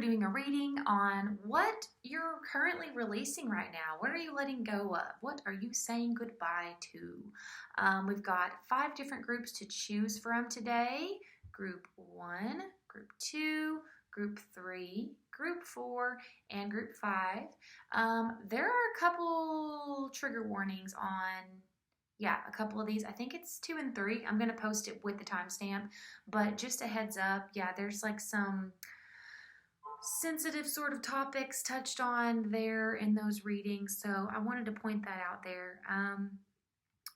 doing a reading on what you're currently releasing right now. What are you letting go of? What are you saying goodbye to? We've got 5 different groups to choose from today. Group 1, Group 2, Group 3, Group 4, and Group 5. There are a couple trigger warnings on a couple of these. I think it's 2 and 3. I'm going to post it with the timestamp, but just a heads up, there's like some sensitive sort of topics touched on there in those readings, so I wanted to point that out there.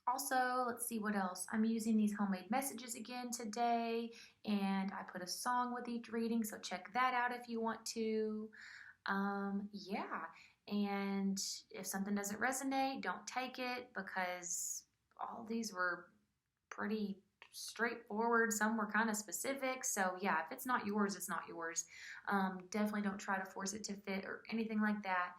Also, let's see what else. I'm using these homemade messages again today, and I put a song with each reading, so check that out if you want to. And if something doesn't resonate, don't take it, because all these were pretty straightforward. Some were kind of specific, so if it's not yours, it's not yours. Definitely don't try to force it to fit or anything like that.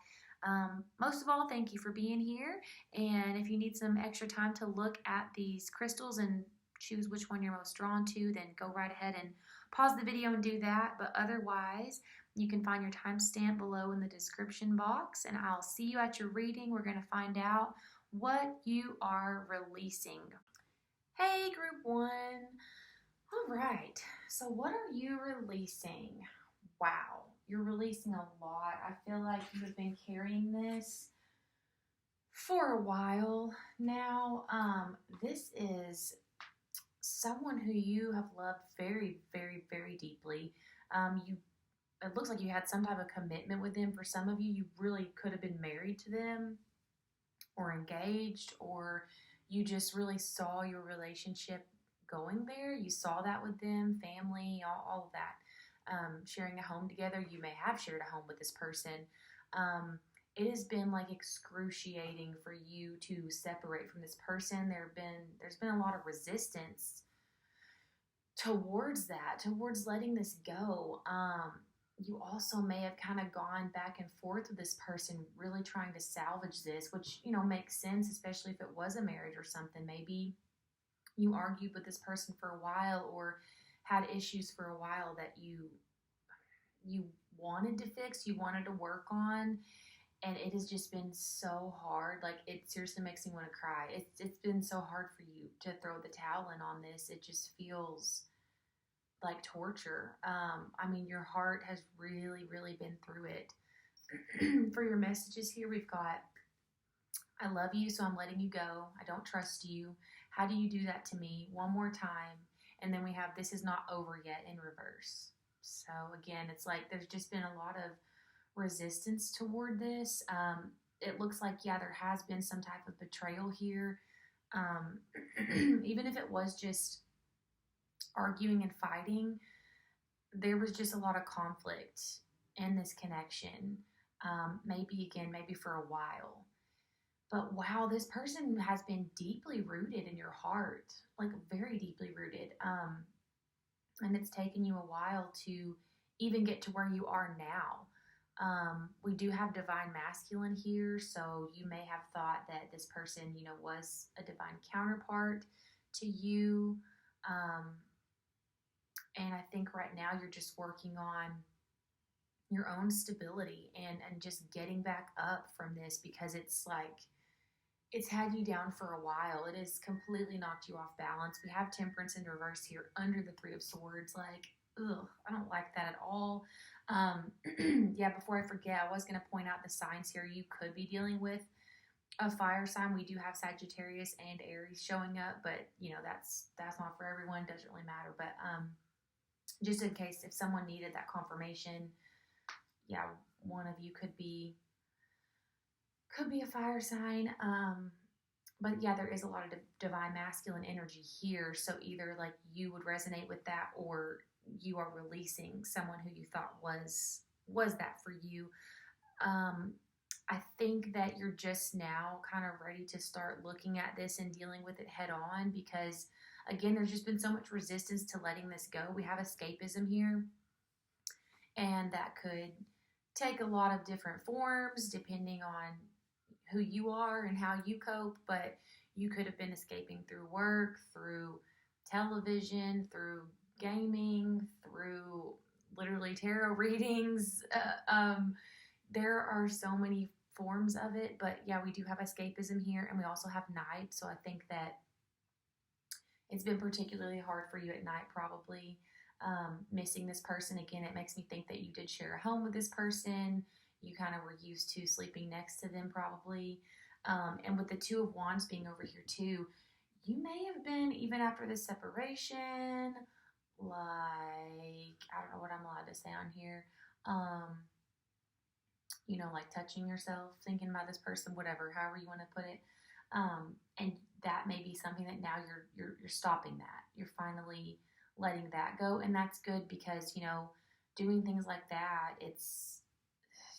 Most of all, thank you for being here, and if you need some extra time to look at these crystals and choose which one you're most drawn to, then go right ahead and pause the video and do that. But otherwise, you can find your timestamp below in the description box, and I'll see you at your reading. We're going to find out what you are releasing. Hey, Group 1. All right, so what are you releasing? Wow, you're releasing a lot. I feel like you have been carrying this for a while now. This is someone who you have loved very, very, very deeply. It looks like you had some type of commitment with them. For some of you, you really could have been married to them or engaged, or you just really saw your relationship going there. You saw that with them, family, all of that. Sharing a home together. You may have shared a home with this person. It has been like excruciating for you to separate from this person. There's been a lot of resistance towards that, towards letting this go. You also may have kind of gone back and forth with this person, really trying to salvage this, which, makes sense, especially if it was a marriage or something. Maybe you argued with this person for a while, or had issues for a while that you wanted to fix, you wanted to work on, and it has just been so hard. Like, it seriously makes me want to cry. It's been so hard for you to throw the towel in on this. It just feels like torture. Your heart has really, really been through it. For your messages here, we've got, I love you, so I'm letting you go. I don't trust you. How do you do that to me? One more time. And then we have, this is not over yet, in reverse. So again, it's like there's just been a lot of resistance toward this. It looks like, there has been some type of betrayal here. Even if it was just arguing and fighting, there was just a lot of conflict in this connection. Maybe for a while. But wow, this person has been deeply rooted in your heart, like very deeply rooted. And it's taken you a while to even get to where you are now. We do have divine masculine here, so you may have thought that this person, was a divine counterpart to you. And I think right now you're just working on your own stability and just getting back up from this, because it's like, it's had you down for a while. It has completely knocked you off balance. We have Temperance in reverse here under the 3 of Swords. Like, I don't like that at all. Before I forget, I was going to point out the signs here you could be dealing with. A fire sign. We do have Sagittarius and Aries showing up, but that's not for everyone. Doesn't really matter. But just in case, if someone needed that confirmation, one of you could be a fire sign. But there is a lot of divine masculine energy here. So either like you would resonate with that, or you are releasing someone who you thought was that for you. I think that you're just now kind of ready to start looking at this and dealing with it head on, because again, there's just been so much resistance to letting this go. We have escapism here, and that could take a lot of different forms depending on who you are and how you cope. But you could have been escaping through work, through television, through gaming, through literally tarot readings. There are so many forms of it, but yeah, we do have escapism here, and we also have night. So I think that it's been particularly hard for you at night, probably. Missing this person again, it makes me think that you did share a home with this person. You kind of were used to sleeping next to them, probably. And with the Two of Wands being over here too, you may have been, even after this separation, like, I don't know what I'm allowed to say on here. Like touching yourself, thinking about this person, whatever, however you want to put it. And that may be something that now you're stopping that. You're finally letting that go, and that's good because doing things like that,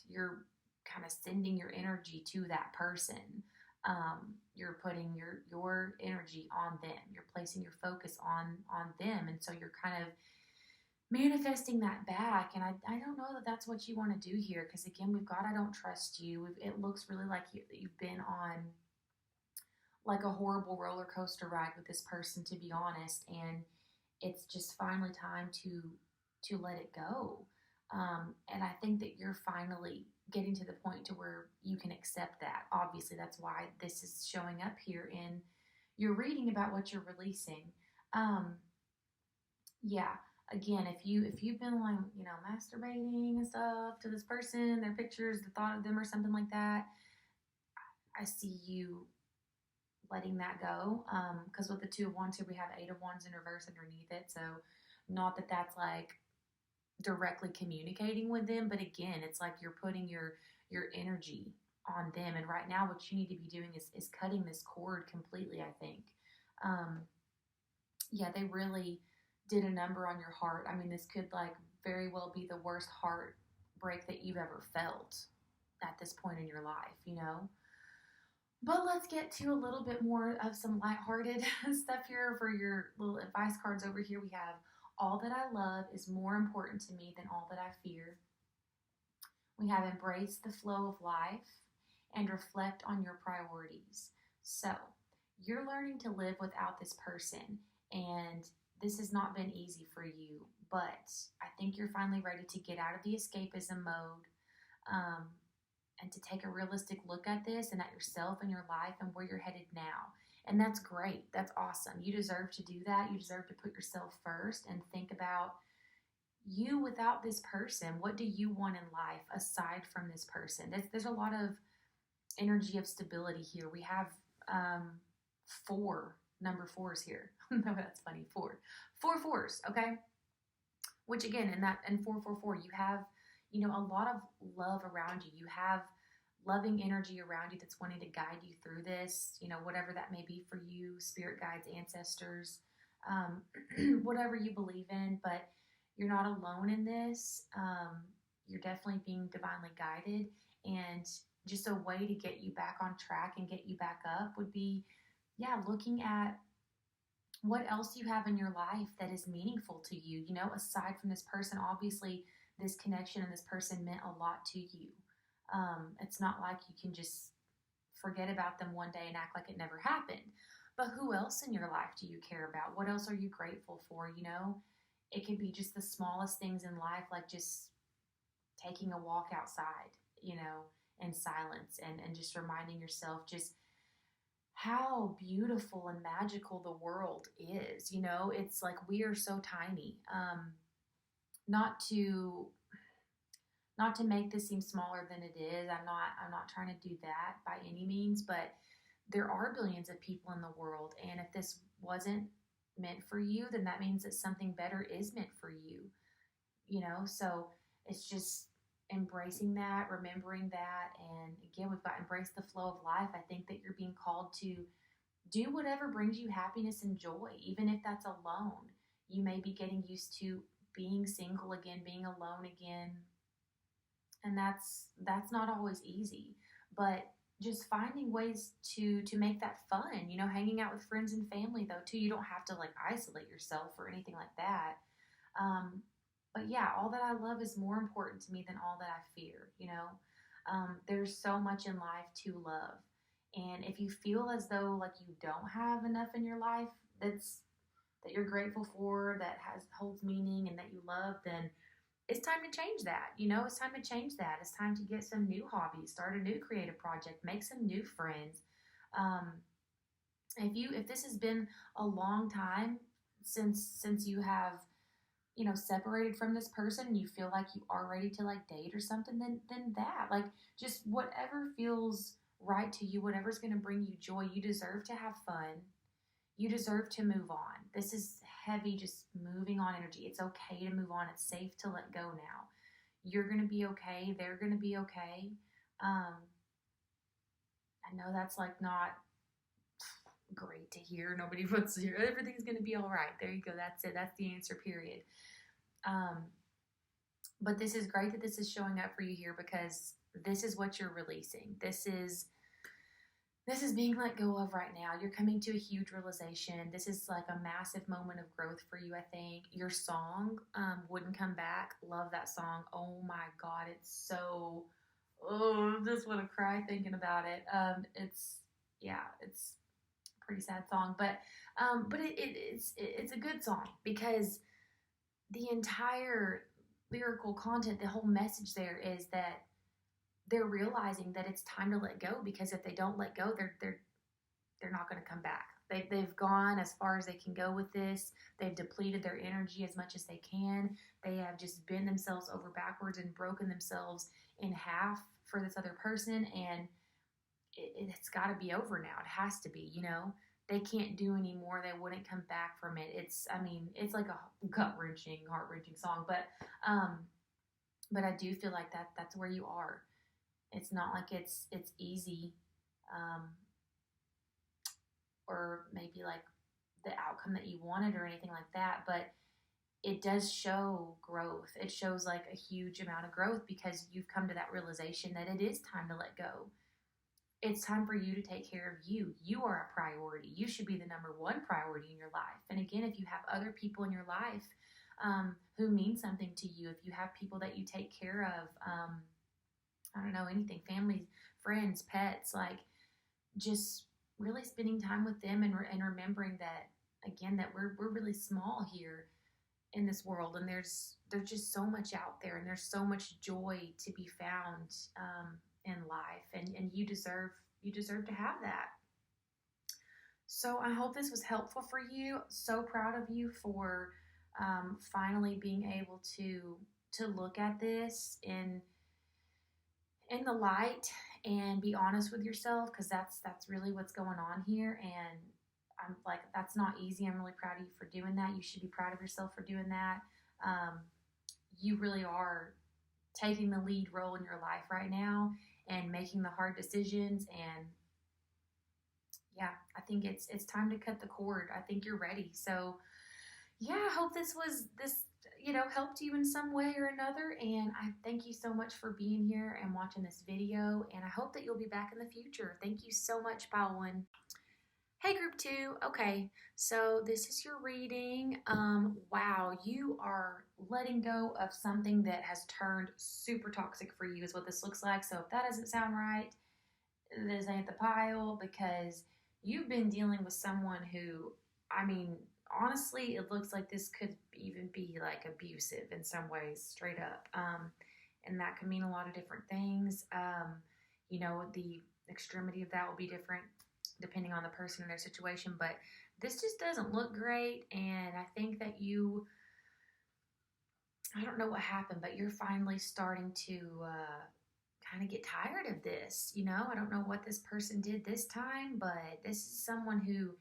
you're kind of sending your energy to that person. You're putting your energy on them. You're placing your focus on them, and so you're kind of manifesting that back. And I don't know that that's what you want to do here, because again, we've got I don't trust you. It looks really like you've been on like a horrible roller coaster ride with this person, to be honest, and it's just finally time to let it go. And I think that you're finally getting to the point to where you can accept that. Obviously, that's why this is showing up here in your reading about what you're releasing. Yeah, again, if you've been like masturbating and stuff to this person, their pictures, the thought of them, or something like that, I see you letting that go. Because with the Two of Wands here, we have Eight of Wands in reverse underneath it. So not that that's like directly communicating with them, but again, it's like you're putting your energy on them. And right now, what you need to be doing is cutting this cord completely, I think. Yeah, they really did a number on your heart. I mean, this could like very well be the worst heartbreak that you've ever felt at this point in your life. But let's get to a little bit more of some lighthearted stuff here for your little advice cards over here. We have all that I love is more important to me than all that I fear. We have embrace the flow of life and reflect on your priorities. So you're learning to live without this person, and this has not been easy for you, but I think you're finally ready to get out of the escapism mode. And to take a realistic look at this and at yourself and your life and where you're headed now. And that's great. That's awesome. You deserve to do that. You deserve to put yourself first and think about you without this person. What do you want in life aside from this person? There's a lot of energy of stability here. We have number fours here. No, that's funny. Four fours, okay? Which again, in 444, you have a lot of love around you. You have loving energy around you that's wanting to guide you through this, whatever that may be for you, spirit guides, ancestors, whatever you believe in, but you're not alone in this. You're definitely being divinely guided, and just a way to get you back on track and get you back up would be, looking at what else you have in your life that is meaningful to you, aside from this person. Obviously, this connection and this person meant a lot to you. It's not like you can just forget about them one day and act like it never happened. But who else in your life do you care about? What else are you grateful for? It can be just the smallest things in life, like just taking a walk outside, in silence, and just reminding yourself just how beautiful and magical the world is. It's like we are so tiny. Not to make this seem smaller than it is. I'm not trying to do that by any means, but there are billions of people in the world, and if this wasn't meant for you, then that means that something better is meant for you. So it's just embracing that, remembering that, and again, we've got embrace the flow of life. I think that you're being called to do whatever brings you happiness and joy, even if that's alone. You may be getting used to being single again, being alone again. And that's not always easy, but just finding ways to make that fun, hanging out with friends and family though too. You don't have to like isolate yourself or anything like that. But yeah, all that I love is more important to me than all that I fear, there's so much in life to love. And if you feel as though like you don't have enough in your life that you're grateful for, that holds meaning and that you love, then it's time to change that. It's time to change that. It's time to get some new hobbies, start a new creative project, make some new friends. Um, if this has been a long time since you have separated from this person and you feel like you are ready to like date or something, then that, like, just whatever feels right to you, whatever's going to bring you joy. You deserve to have fun. You deserve to move on. This is heavy, just moving on energy. It's okay to move on. It's safe to let go now. You're going to be okay. They're going to be okay. I know that's like not great to hear. Nobody wants to hear everything's going to be all right. There you go. That's it. That's the answer, period. But this is great that this is showing up for you here, because this is what you're releasing. This is being let go of right now. You're coming to a huge realization. This is like a massive moment of growth for you, I think. Your song, Wouldn't Come Back. Love that song. Oh my God. It's so, I just want to cry thinking about it. It's a pretty sad song, but it's a good song, because the entire lyrical content, the whole message there is that they're realizing that it's time to let go, because if they don't let go, they're not going to come back. They've gone as far as they can go with this. They've depleted their energy as much as they can. They have just bent themselves over backwards and broken themselves in half for this other person, and it's got to be over now. It has to be, They can't do anymore. They wouldn't come back from it. It's like a gut-wrenching, heart-wrenching song, but I do feel like that's where you are. It's not like it's easy, or maybe like the outcome that you wanted or anything like that, but it does show growth. It shows like a huge amount of growth, because you've come to that realization that it is time to let go. It's time for you to take care of you. You are a priority. You should be the number one priority in your life. And again, if you have other people in your life who mean something to you, if you have people that you take care of, I don't know, anything, family, friends, pets, like just really spending time with them and remembering that, again, that we're really small here in this world, and there's just so much out there, and there's so much joy to be found in life, and you deserve to have that. So I hope this was helpful for you. So proud of you for finally being able to look at this in the light and be honest with yourself, because that's really what's going on here. And I'm like, that's not easy. I'm really proud of you for doing that. You should be proud of yourself for doing that. You really are taking the lead role in your life right now and making the hard decisions. And yeah, I think it's time to cut the cord. I think you're ready. So yeah, I hope this helped you in some way or another. And I thank you so much for being here and watching this video. And I hope that you'll be back in the future. Thank you so much, Pile 1. Hey, Group 2. Okay, so this is your reading. Wow, you are letting go of something that has turned super toxic for you is what this looks like. So if that doesn't sound right, this ain't the pile, because you've been dealing with someone who, honestly, it looks like this could even be like abusive in some ways, straight up. And that can mean a lot of different things. The extremity of that will be different depending on the person and their situation, but this just doesn't look great. And I think that I don't know what happened, but you're finally starting to kind of get tired of this. I don't know what this person did this time, but this is someone who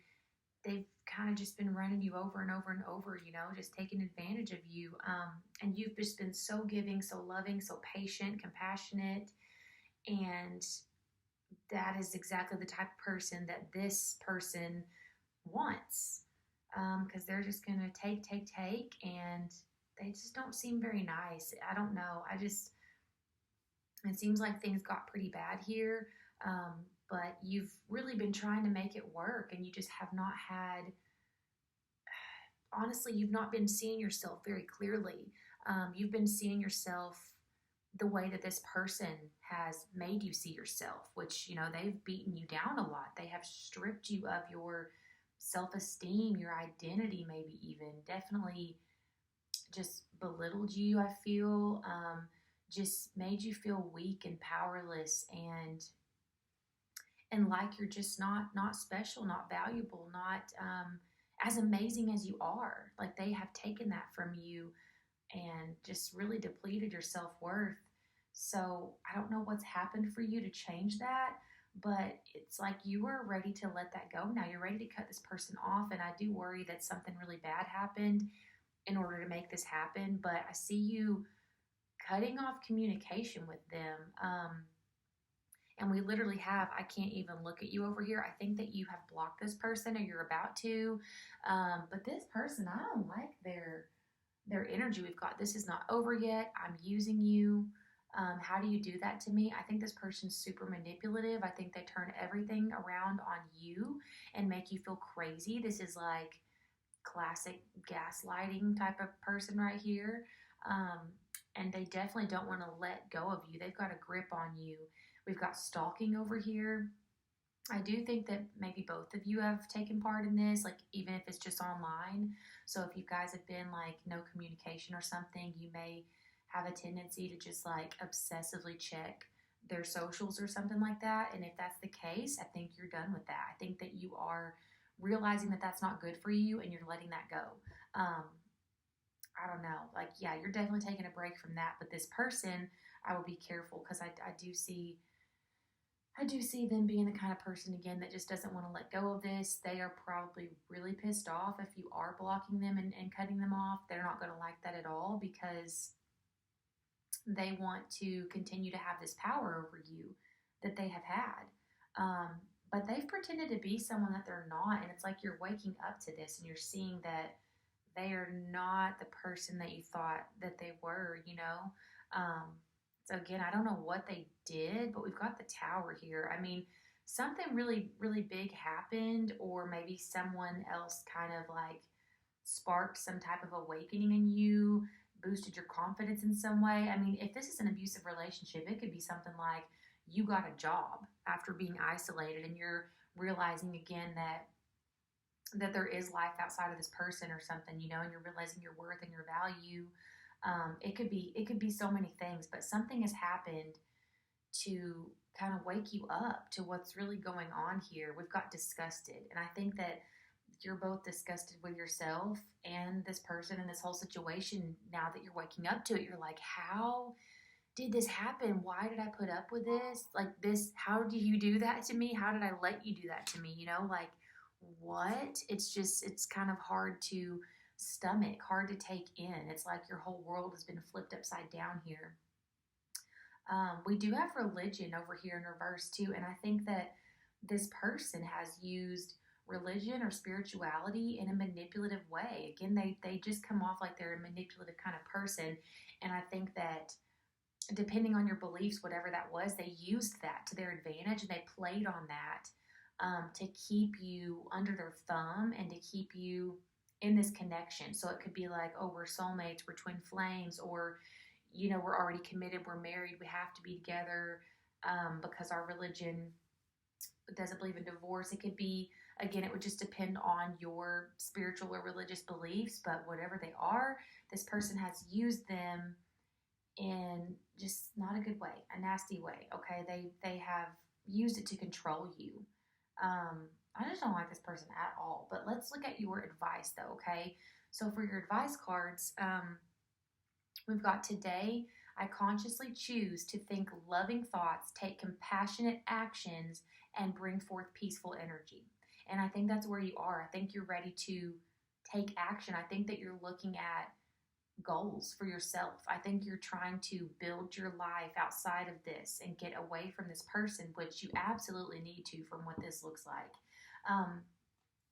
they've kind of just been running you over and over and over, just taking advantage of you. And you've just been so giving, so loving, so patient, compassionate. And that is exactly the type of person that this person wants. Because they're just going to take, and they just don't seem very nice. I don't know. It seems like things got pretty bad here. But you've really been trying to make it work, and you just have not had, honestly, you've not been seeing yourself very clearly. You've been seeing yourself the way that this person has made you see yourself, which, they've beaten you down a lot. They have stripped you of your self-esteem, your identity, maybe even definitely just belittled you, I feel, just made you feel weak and powerless, and like you're just not special, not valuable, not as amazing as you are. Like they have taken that from you and just really depleted your self-worth. So I don't know what's happened for you to change that, but it's like you are ready to let that go now. You're ready to cut this person off, and I do worry that something really bad happened in order to make this happen. But I see you cutting off communication with them. And we literally have, I can't even look at you over here. I think that you have blocked this person or you're about to. But this person, I don't like their energy. We've got, this is not over yet. I'm using you. How do you do that to me? I think this person's super manipulative. I think they turn everything around on you and make you feel crazy. This is like classic gaslighting type of person right here. Um, and they definitely don't want to let go of you. They've got a grip on you. We've got stalking over here. I do think that maybe both of you have taken part in this, like even if it's just online. So if you guys have been like no communication or something, you may have a tendency to just like obsessively check their socials or something like that. And if that's the case, I think you're done with that. I think that you are realizing that that's not good for you and you're letting that go. I don't know. Like, yeah, you're definitely taking a break from that. But this person, I would be careful because I do see them being the kind of person again that just doesn't want to let go of this. They are probably really pissed off if you are blocking them and cutting them off. They're not going to like that at all because they want to continue to have this power over you that they have had. But they've pretended to be someone that they're not. And it's like you're waking up to this and you're seeing that they are not the person that you thought that they were, you know? So again, I don't know what they did, but we've got the tower here. I mean, something really, really big happened, or maybe someone else kind of like sparked some type of awakening in you, boosted your confidence in some way. I mean, if this is an abusive relationship, it could be something like you got a job after being isolated and you're realizing again that there is life outside of this person or something, you know, and you're realizing your worth and your value. It could be so many things, but something has happened to kind of wake you up to what's really going on here. We've got disgusted, and I think that you're both disgusted with yourself and this person and this whole situation. Now that you're waking up to it, you're like, how did this happen? Why did I put up with this? Like this, how do you do that to me? How did I let you do that to me? You know, like what? It's kind of hard to stomach, hard to take in. It's like your whole world has been flipped upside down here. We do have religion over here in reverse too, and I think that this person has used religion or spirituality in a manipulative way. Again, they just come off like they're a manipulative kind of person, and I think that depending on your beliefs, whatever that was, they used that to their advantage and they played on that to keep you under their thumb and to keep you in this connection. So it could be like, oh, we're soulmates, we're twin flames, or, you know, we're already committed, we're married, we have to be together because our religion doesn't believe in divorce. It could be, again, it would just depend on your spiritual or religious beliefs, but whatever they are, this person has used them in just not a good way, a nasty way. Okay, they have used it to control you. I just don't like this person at all. But let's look at your advice though. Okay, so for your advice cards, we've got today. I consciously choose to think loving thoughts, take compassionate actions, and bring forth peaceful energy. And I think that's where you are. I think you're ready to take action. I think that you're looking at goals for yourself. I think you're trying to build your life outside of this and get away from this person, which you absolutely need to from what this looks like.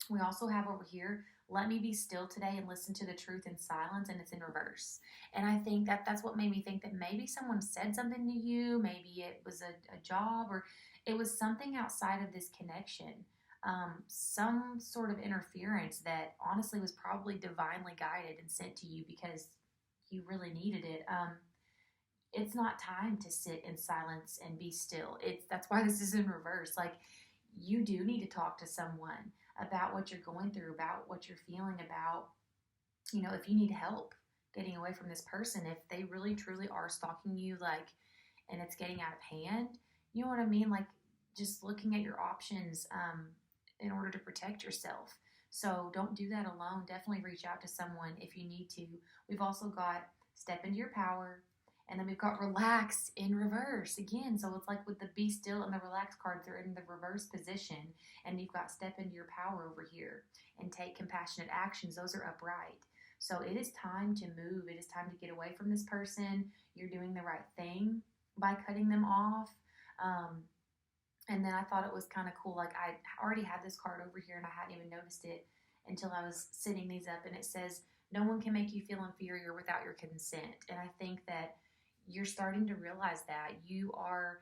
We also have over here, let me be still today and listen to the truth in silence, and it's in reverse. And I think that that's what made me think that maybe someone said something to you, maybe it was a job, or it was something outside of this connection. Some sort of interference that honestly was probably divinely guided and sent to you because you really needed it. It's not time to sit in silence and be still. That's why this is in reverse. Like you do need to talk to someone about what you're going through, about what you're feeling, about, you know, if you need help, getting away from this person, if they really truly are stalking you, like, and it's getting out of hand, you know what I mean? Like, just looking at your options in order to protect yourself. So don't do that alone. Definitely reach out to someone if you need to. We've also got step into your power, and then we've got relax in reverse again. So it's like with the be still and the relax cards, they're in the reverse position. And you've got step into your power over here and take compassionate actions. Those are upright. So it is time to move. It is time to get away from this person. You're doing the right thing by cutting them off. And then I thought it was kind of cool. Like, I already had this card over here and I hadn't even noticed it until I was setting these up. And it says, no one can make you feel inferior without your consent. And I think that you're starting to realize that you are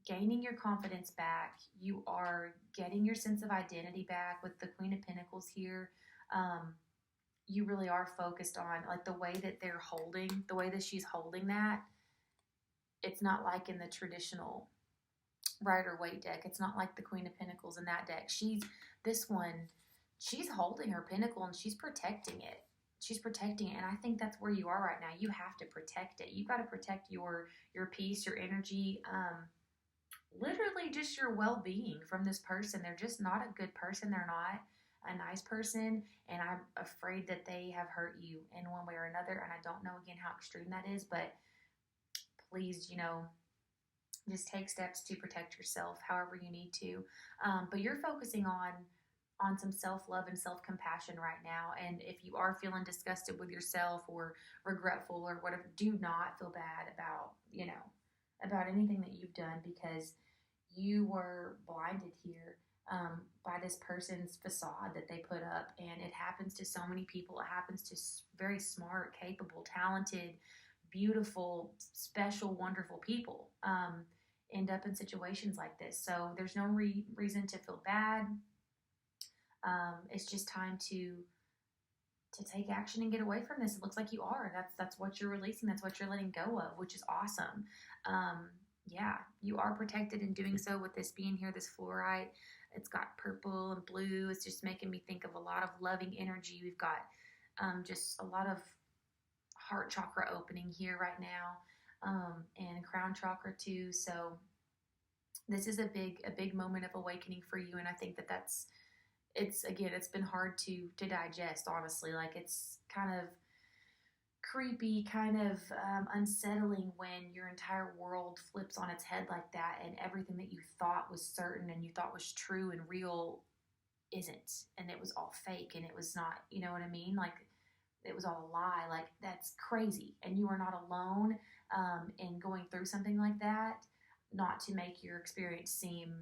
gaining your confidence back. You are getting your sense of identity back with the Queen of Pentacles here. You really are focused on, like, the way that they're holding, the way that she's holding that. It's not like in the traditional Rider-Waite deck. It's not like the Queen of Pentacles in that deck. This one, she's holding her pentacle and she's protecting it. She's protecting it. And I think that's where you are right now. You have to protect it. You've got to protect your peace, your energy, literally just your well-being from this person. They're just not a good person. They're not a nice person. And I'm afraid that they have hurt you in one way or another. And I don't know, again, how extreme that is, but please, just take steps to protect yourself however you need to. But you're focusing on some self-love and self-compassion right now. And if you are feeling disgusted with yourself or regretful or whatever, do not feel bad about anything that you've done, because you were blinded here by this person's facade that they put up. And it happens to so many people. It happens to very smart, capable, talented, beautiful, special, wonderful people end up in situations like this. So there's no reason to feel bad. It's just time to take action and get away from this. It looks like you are. That's what you're releasing. That's what you're letting go of, which is awesome. Yeah, you are protected in doing so with this being here, this fluorite. It's got purple and blue. It's just making me think of a lot of loving energy. We've got just a lot of heart chakra opening here right now, and crown chakra too. So this is a big moment of awakening for you. And I think it's been hard to digest, honestly. Like, it's kind of creepy, kind of unsettling when your entire world flips on its head like that, and everything that you thought was certain and you thought was true and real isn't, and it was all fake, and it was not, you know what I mean? Like, it was all a lie. Like, that's crazy. And you are not alone in going through something like that. Not to make your experience seem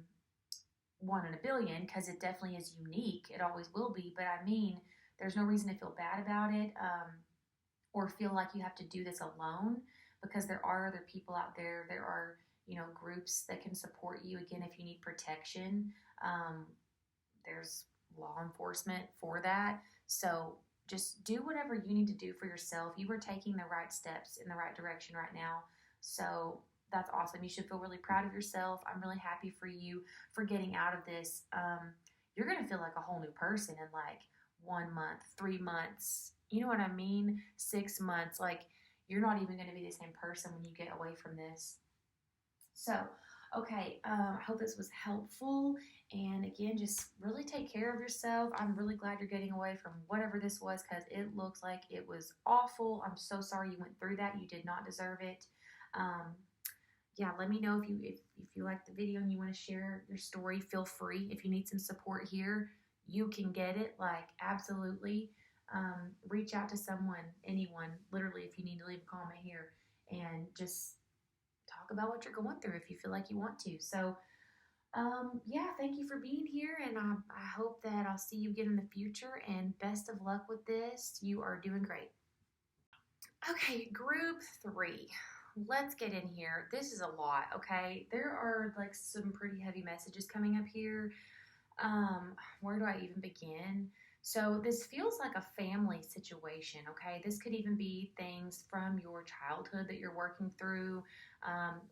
one in a billion, because it definitely is unique. It always will be. But I mean, there's no reason to feel bad about it or feel like you have to do this alone, because there are other people out there. There are, groups that can support you. Again, if you need protection, there's law enforcement for that. So just do whatever you need to do for yourself. You are taking the right steps in the right direction right now. So that's awesome. You should feel really proud of yourself. I'm really happy for you for getting out of this. You're going to feel like a whole new person in like 1 month, 3 months. You know what I mean? 6 months. Like, you're not even going to be the same person when you get away from this. So, okay. I hope this was helpful. And again, just really take care of yourself. I'm really glad you're getting away from whatever this was, because it looks like it was awful. I'm so sorry you went through that. You did not deserve it. Yeah, let me know if you liked the video and you want to share your story. Feel free. If you need some support here, you can get it. Like, absolutely. Reach out to someone, anyone, literally, if you need to leave a comment here, and just talk about what you're going through if you feel like you want to. So, yeah, thank you for being here, and I hope that I'll see you again in the future, and best of luck with this. You are doing great. Okay, group 3. Let's get in here. This is a lot, okay? There are like some pretty heavy messages coming up here. Where do I even begin? So this feels like a family situation, okay? This could even be things from your childhood that you're working through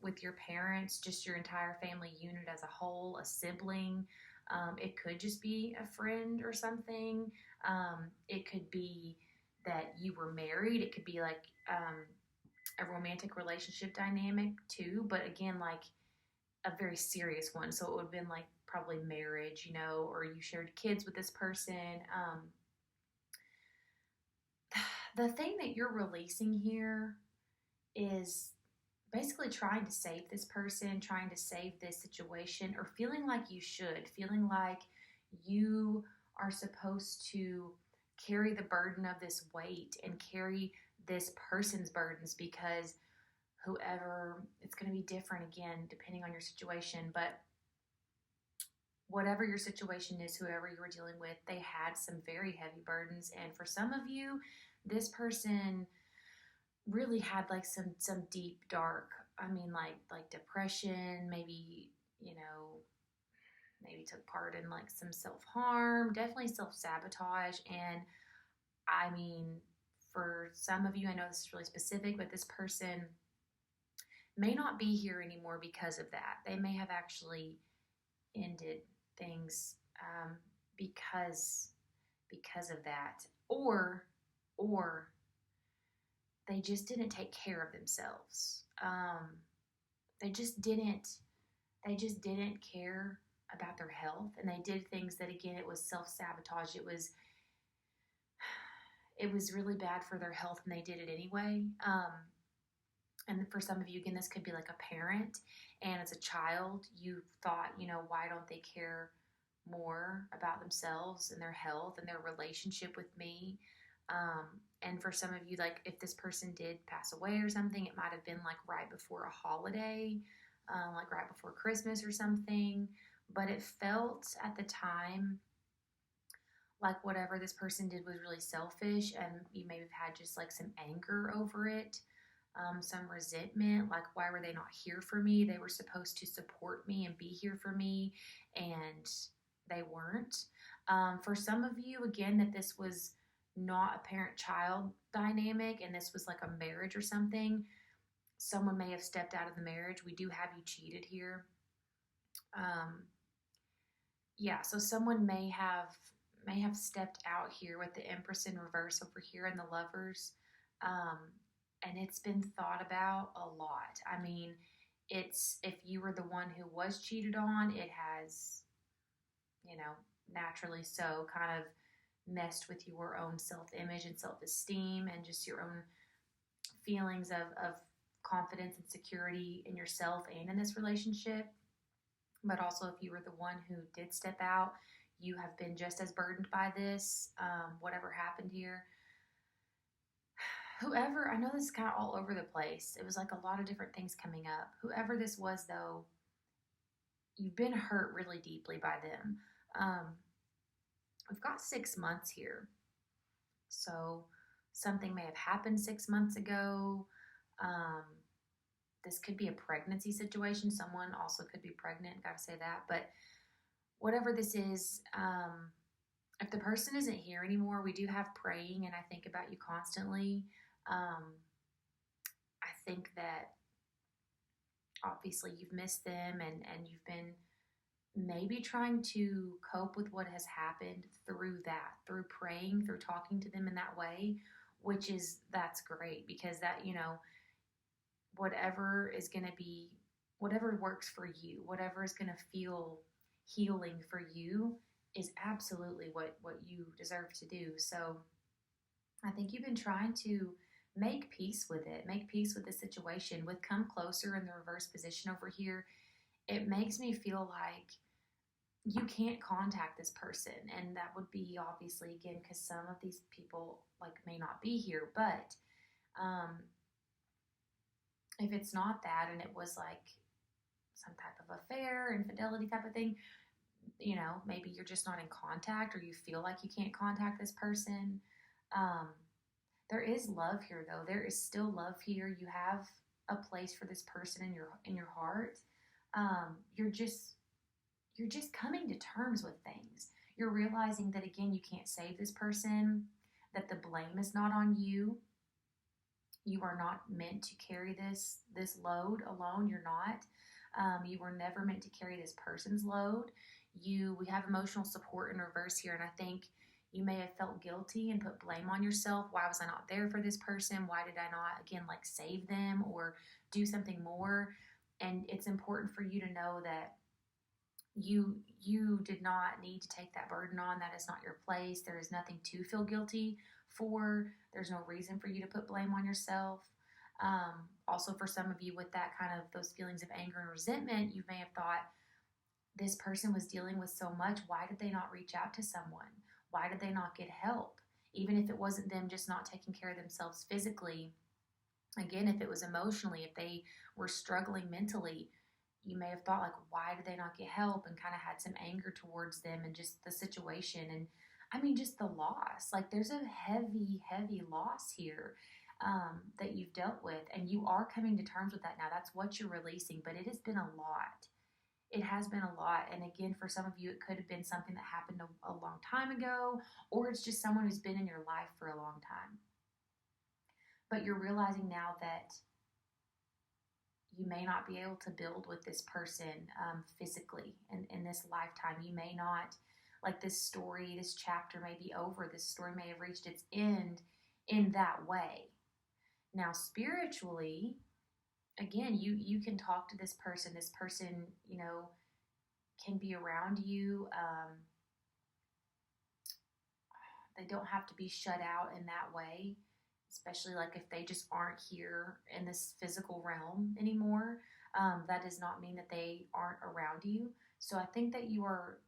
with your parents, just your entire family unit as a whole, a sibling. It could just be a friend or something. It could be that you were married. It could be like a romantic relationship dynamic too, but again, like a very serious one. So it would have been like probably marriage, or you shared kids with this person. The thing that you're releasing here is basically trying to save this person, trying to save this situation, or feeling like you should, feeling like you are supposed to carry the burden of this weight and carry this person's burdens, because whoever, it's going to be different again depending on your situation, but whatever your situation is, whoever you were dealing with, they had some very heavy burdens. And for some of you, this person really had like some deep dark, like depression, maybe, maybe took part in like some self-harm, definitely self-sabotage. And I mean, for some of you, I know this is really specific, but this person may not be here anymore because of that. They may have actually ended things because of that, or they just didn't take care of themselves. They just didn't care about their health, and they did things that, again, it was self-sabotage. It was really bad for their health, and they did it anyway. And for some of you, again, this could be like a parent, and as a child, you thought, why don't they care more about themselves and their health and their relationship with me? And for some of you, like if this person did pass away or something, it might have been like right before a holiday, like right before Christmas or something. But it felt at the time like whatever this person did was really selfish, and you may have had just like some anger over it. Some resentment, like why were they not here for me? They were supposed to support me and be here for me, and they weren't. For some of you, again, that this was not a parent-child dynamic and this was like a marriage or something, someone may have stepped out of the marriage. We do have you cheated here. So someone may have stepped out here with the Empress in reverse over here and the Lovers. And it's been thought about a lot. I mean, it's, if you were the one who was cheated on, it has, naturally so kind of messed with your own self-image and self-esteem and just your own feelings of confidence and security in yourself and in this relationship. But also, if you were the one who did step out, you have been just as burdened by this, whatever happened here. Whoever, I know this is kind of all over the place. It was like a lot of different things coming up. Whoever this was, though, you've been hurt really deeply by them. We've got 6 months here. So something may have happened 6 months ago. This could be a pregnancy situation. Someone also could be pregnant. Got to say that. But whatever this is, if the person isn't here anymore, we do have praying, and I think about you constantly. I think that obviously you've missed them, and you've been maybe trying to cope with what has happened through that, through praying, through talking to them in that way, that's great, because that, whatever is going to be, whatever works for you, whatever is going to feel healing for you is absolutely what you deserve to do. So I think you've been trying to make peace with it, make peace with the situation. With Come Closer in the reverse position over here, it makes me feel like you can't contact this person. And that would be obviously, again, because some of these people like may not be here, but if it's not that, and it was like some type of affair, infidelity type of thing, maybe you're just not in contact, or you feel like you can't contact this person. There is love here, though. There is still love here. You have a place for this person in your heart. You're just coming to terms with things. You're realizing that, again, you can't save this person, that the blame is not on you. You are not meant to carry this load alone. You're not. You were never meant to carry this person's load. We have emotional support in reverse here, and I think, You may have felt guilty and put blame on yourself. Why was I not there for this person? Why did I not, again, like save them or do something more? And it's important for you to know that you did not need to take that burden on. That is not your place. There is nothing to feel guilty for. There's no reason for you to put blame on yourself. Also, for some of you with that kind of those feelings of anger and resentment, you may have thought, this person was dealing with so much. Why did they not reach out to someone? Why did they not get help? Even if it wasn't them just not taking care of themselves physically, again, if it was emotionally, if they were struggling mentally, you may have thought, like, why did they not get help? And kind of had some anger towards them and just the situation. And I mean, just the loss. Like, there's a heavy, heavy loss here that you've dealt with. And you are coming to terms with that now. That's what you're releasing. But it has been a lot. It has been a lot. And again, for some of you, it could have been something that happened a long time ago, or it's just someone who's been in your life for a long time. But you're realizing now that you may not be able to build with this person physically in this lifetime. You may not, like, this story, this chapter may be over. This story may have reached its end in that way. Now, spiritually, again, you can talk to this person. This person, can be around you. They don't have to be shut out in that way, especially like if they just aren't here in this physical realm anymore. That does not mean that they aren't around you. So I think that you're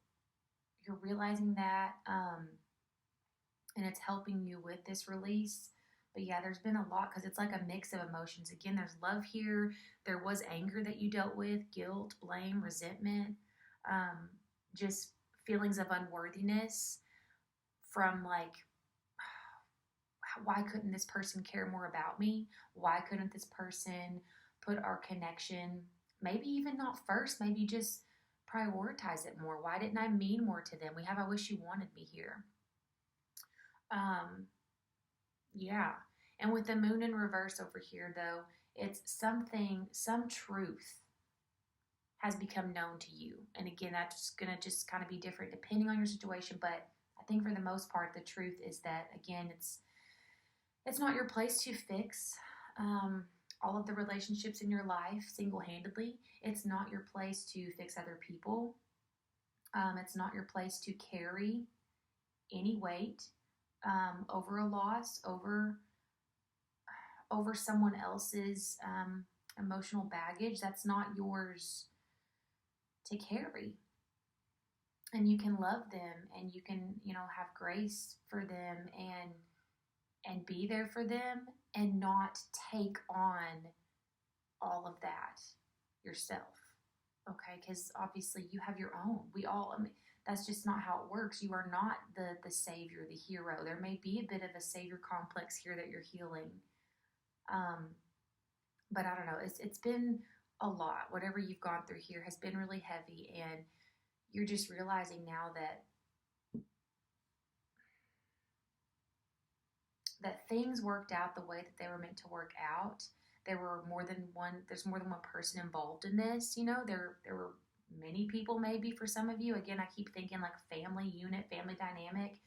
realizing that, and it's helping you with this release. But yeah, there's been a lot because it's like a mix of emotions. Again, there's love here. There was anger that you dealt with, guilt, blame, resentment, just feelings of unworthiness from like, why couldn't this person care more about me? Why couldn't this person put our connection, maybe even not first, maybe just prioritize it more? Why didn't I mean more to them? We have, I wish you wanted me here. Yeah. And with the moon in reverse over here, though, it's some truth has become known to you. And again, that's going to just kind of be different depending on your situation. But I think for the most part, the truth is that, again, it's not your place to fix all of the relationships in your life single-handedly. It's not your place to fix other people. It's not your place to carry any weight over a loss, over someone else's emotional baggage. That's not yours to carry. And you can love them, and you can, have grace for them and be there for them, and not take on all of that yourself. Okay, because obviously you have your own. That's just not how it works. You are not the savior, the hero. There may be a bit of a savior complex here that you're healing. But I don't know. It's been a lot. Whatever you've gone through here has been really heavy, and you're just realizing now that things worked out the way that they were meant to work out. There's more than one person involved in this. There were many people, maybe for some of you. Again, I keep thinking like family unit, family dynamic.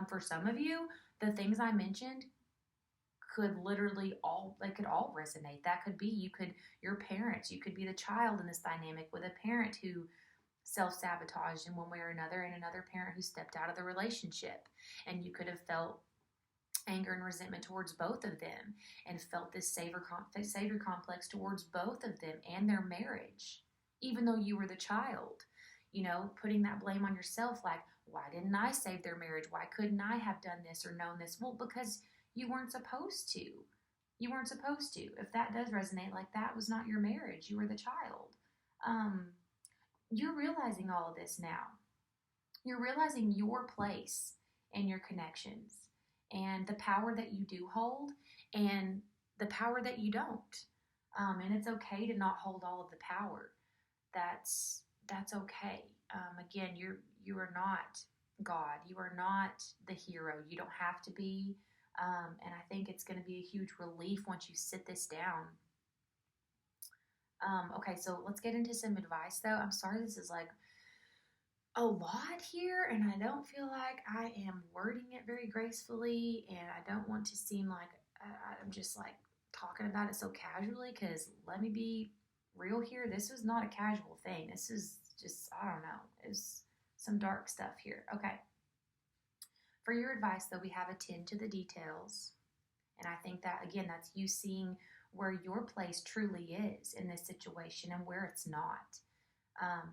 For some of you, the things I mentioned could literally all resonate. That could be your parents. You could be the child in this dynamic with a parent who self-sabotaged in one way or another, and another parent who stepped out of the relationship. And you could have felt anger and resentment towards both of them, and felt this savior complex towards both of them and their marriage, even though you were the child. Putting that blame on yourself, like, why didn't I save their marriage? Why couldn't I have done this or known this? Well, because you weren't supposed to. You weren't supposed to. If that does resonate, like, that was not your marriage. You were the child. You're realizing all of this now. You're realizing your place and your connections, and the power that you do hold, and the power that you don't. And it's okay to not hold all of the power. That's okay. Again, you are not God. You are not the hero. You don't have to be. And I think it's going to be a huge relief once you sit this down. Okay, so let's get into some advice, though. I'm sorry this is like a lot here, and I don't feel like I am wording it very gracefully, and I don't want to seem like I'm just like talking about it so casually, because let me be real here. This was not a casual thing. This is just, I don't know, it's some dark stuff here. Okay. For your advice, though, we have attend to the details. And I think that, again, that's you seeing where your place truly is in this situation and where it's not. Um,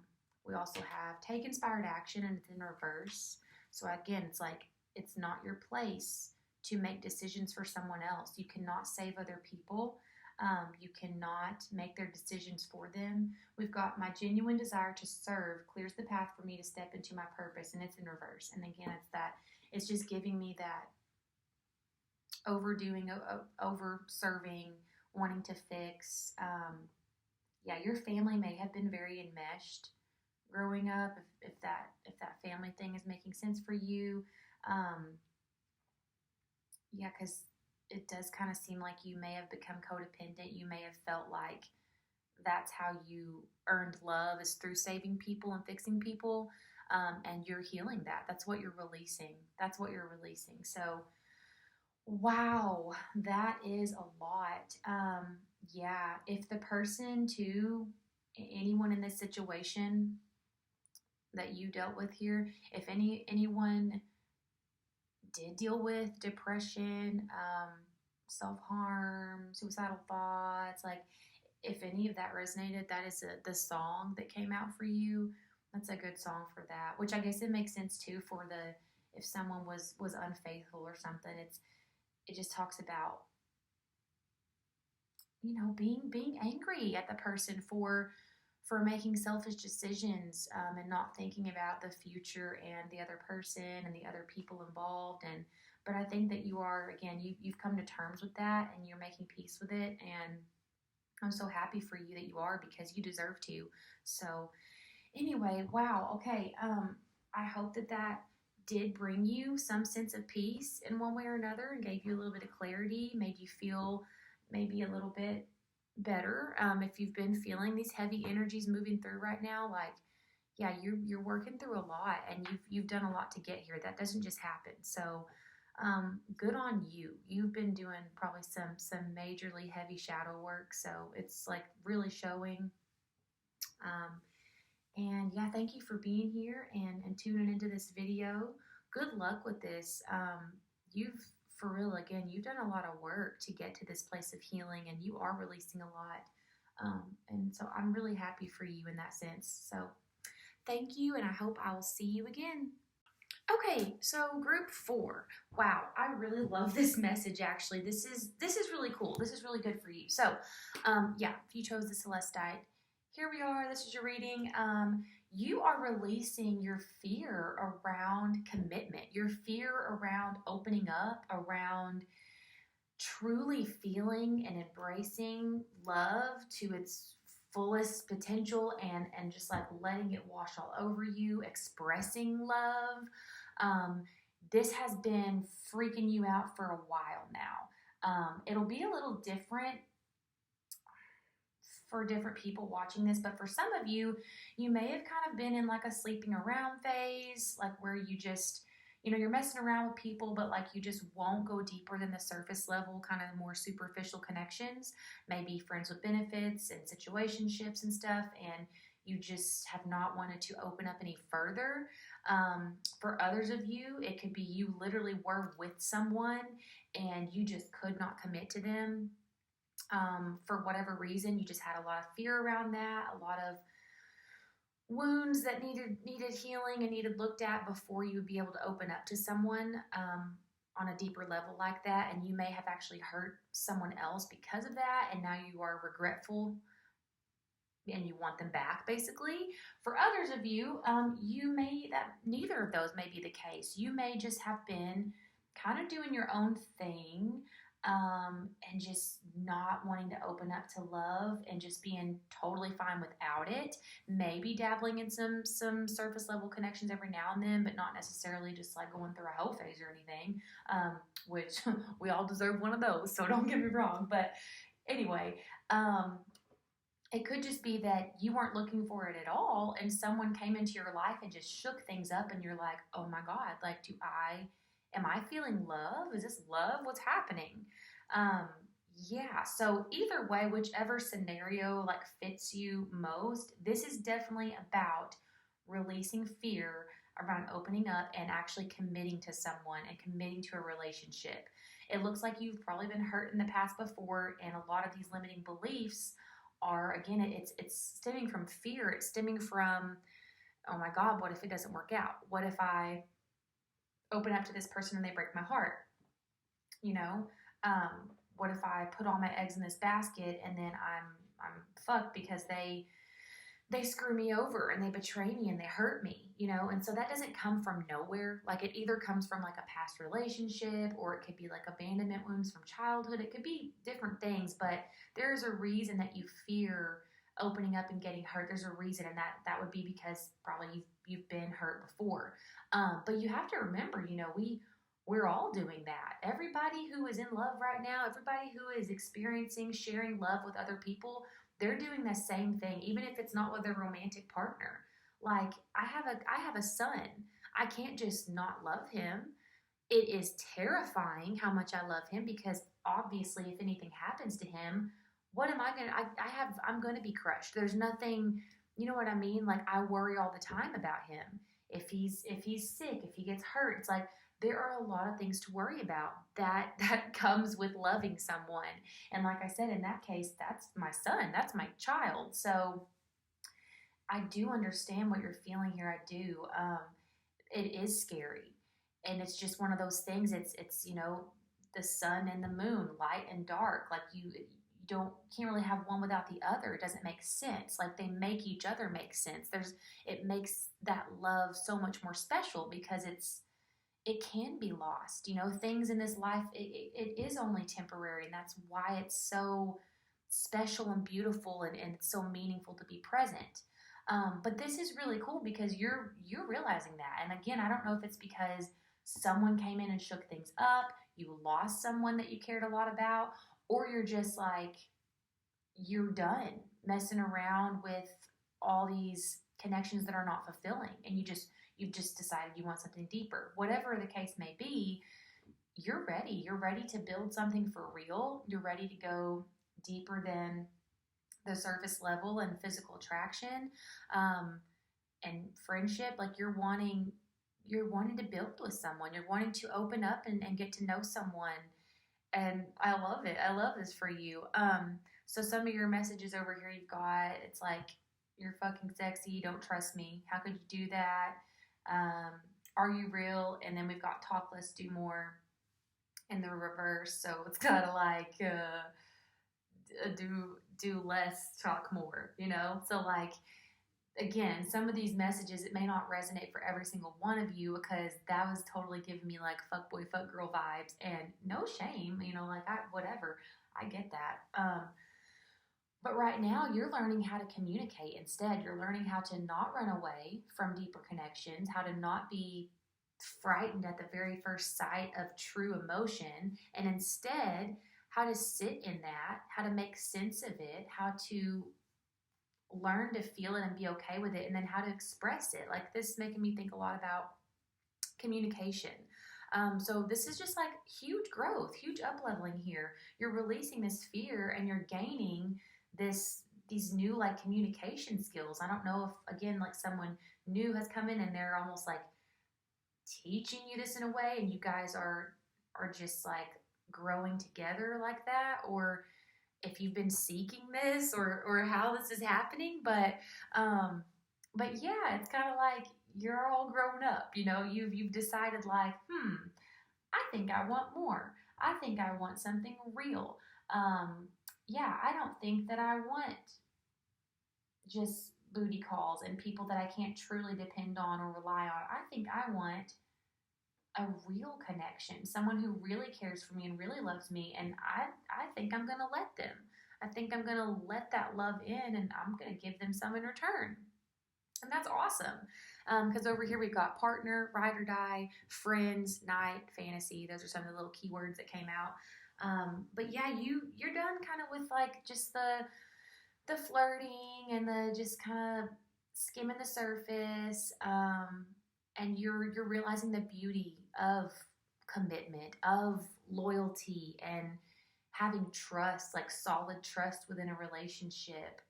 we also have take inspired action, and it's in reverse. So again, it's like it's not your place to make decisions for someone else. You cannot save other people. You cannot make their decisions for them. We've got my genuine desire to serve clears the path for me to step into my purpose, and it's in reverse. And again, it's just giving me that overdoing, over serving, wanting to fix. Yeah, your family may have been very enmeshed growing up. If that family thing is making sense for you, yeah, because it does kind of seem like you may have become codependent. You may have felt like that's how you earned love, is through saving people and fixing people, and you're healing that. That's what you're releasing. That's what you're releasing. So, wow, that is a lot. Yeah, if the person too, anyone in this situation that you dealt with here, if anyone did deal with depression, self-harm, suicidal thoughts, like if any of that resonated, that is the song that came out for you. That's a good song for that, which I guess it makes sense too for if someone was unfaithful or something. It just talks about, being angry at the person for making selfish decisions, and not thinking about the future and the other person and the other people involved. But I think that you are, again, you've come to terms with that and you're making peace with it. And I'm so happy for you that you are, because you deserve to. So anyway, wow. Okay. I hope that did bring you some sense of peace in one way or another, and gave you a little bit of clarity, made you feel maybe a little bit better. If you've been feeling these heavy energies moving through right now, like, yeah, you're working through a lot, and you've done a lot to get here. That doesn't just happen. So, good on you. You've been doing probably some majorly heavy shadow work, so it's like really showing. And yeah, thank you for being here and tuning into this video. Good luck with this. For real, again, you've done a lot of work to get to this place of healing, and you are releasing a lot. And so I'm really happy for you in that sense. So thank you, and I hope I will see you again. Okay, so group 4. Wow, I really love this message. Actually, this is really cool. This is really good for you. So, yeah, if you chose the Celestite, here we are. This is your reading. You are releasing your fear around commitment, your fear around opening up, around truly feeling and embracing love to its fullest potential, and just like letting it wash all over you, expressing love. This has been freaking you out for a while now. It'll be a little different for different people watching this, but for some of you, you may have kind of been in like a sleeping around phase, like where you just, you're messing around with people, but like you just won't go deeper than the surface level, kind of more superficial connections, maybe friends with benefits and situationships and stuff, and you just have not wanted to open up any further. For others of you, it could be you literally were with someone and you just could not commit to them. For whatever reason, you just had a lot of fear around that, a lot of wounds that needed healing and needed looked at before you would be able to open up to someone on a deeper level like that. And you may have actually hurt someone else because of that, and now you are regretful and you want them back, basically. For others of you, neither of those may be the case. You may just have been kind of doing your own thing, and just not wanting to open up to love and just being totally fine without it. Maybe dabbling in some surface level connections every now and then, but not necessarily just like going through a hoe phase or anything, which we all deserve one of those, so don't get me wrong. But anyway, It could just be that you weren't looking for it at all, and someone came into your life and just shook things up, and you're like, oh my God, like, am I feeling love? Is this love? What's happening? Um, yeah, so either way, whichever scenario like fits you most, this is definitely about releasing fear around opening up and actually committing to someone and committing to a relationship. It looks like you've probably been hurt in the past before, and a lot of these limiting beliefs are, again, it's stemming from fear. It's stemming from, oh my God, what if it doesn't work out? What if I open up to this person and they break my heart? You know, what if I put all my eggs in this basket and then I'm fucked because they screw me over and they betray me and they hurt me, you know? And so that doesn't come from nowhere. Like, it either comes from like a past relationship, or it could be like abandonment wounds from childhood. It could be different things, but there's a reason that you fear opening up and getting hurt. There's a reason, and that would be because probably you've been hurt before. But you have to remember, you know, we're all doing that. Everybody who is in love right now, everybody who is experiencing sharing love with other people, they're doing the same thing, even if it's not with their romantic partner. Like, I have a son. I can't just not love him. It is terrifying how much I love him, because obviously if anything happens to him, what am I gonna I'm gonna be crushed. There's nothing, you know what I mean? Like, I worry all the time about him. If he's sick, if he gets hurt, it's like there are a lot of things to worry about that comes with loving someone. And like I said, in that case, that's my son, that's my child. So I do understand what you're feeling here. I do. It is scary, and it's just one of those things. It's the sun and the moon, light and dark. Like, you don't can't really have one without the other. It doesn't make sense. Like, they make each other make sense. It makes that love so much more special, because it can be lost. You know, things in this life, it is only temporary, and that's why it's so special and beautiful, and it's so meaningful to be present. But this is really cool because you're realizing that. And again, I don't know if it's because someone came in and shook things up, you lost someone that you cared a lot about, or you're just like, you're done messing around with all these connections that are not fulfilling, and you've just decided you want something deeper. Whatever the case may be, you're ready. You're ready to build something for real. You're ready to go deeper than the surface level and physical attraction, and friendship. Like, you're wanting to build with someone. You're wanting to open up and get to know someone. And I love it. I love this for you. So some of your messages over here, you've got, it's like, you're fucking sexy, don't trust me, how could you do that? Are you real? And then we've got talk less, do more in the reverse. So it's kind of like, do less, talk more, you know? So, like, again, some of these messages, it may not resonate for every single one of you, because that was totally giving me like fuck boy, fuck girl vibes, and no shame, you know, like, whatever, I get that. But right now, you're learning how to communicate instead. You're learning how to not run away from deeper connections, how to not be frightened at the very first sight of true emotion, and instead, how to sit in that, how to make sense of it, how to learn to feel it and be okay with it, and then how to express it. Like, this is making me think a lot about communication. So this is just like huge growth, huge up leveling here. You're releasing this fear and you're gaining these new like communication skills. I don't know if, again, like, someone new has come in and they're almost like teaching you this in a way, and you guys are just like growing together like that, or if you've been seeking this, or how this is happening. But yeah, it's kind of like you're all grown up, you know, you've decided like, I think I want more. I think I want something real. Yeah, I don't think that I want just booty calls and people that I can't truly depend on or rely on. I think I want a real connection, someone who really cares for me and really loves me, and I think I'm going to let them. I think I'm going to let that love in, and I'm going to give them some in return. And that's awesome. Because over here we've got partner, ride or die, friends, night, fantasy. Those are some of the little keywords that came out. But yeah, you're done kind of with like just the the flirting and the just kind of skimming the surface, and you're realizing the beauty of commitment, of loyalty, and having trust, like solid trust within a relationship.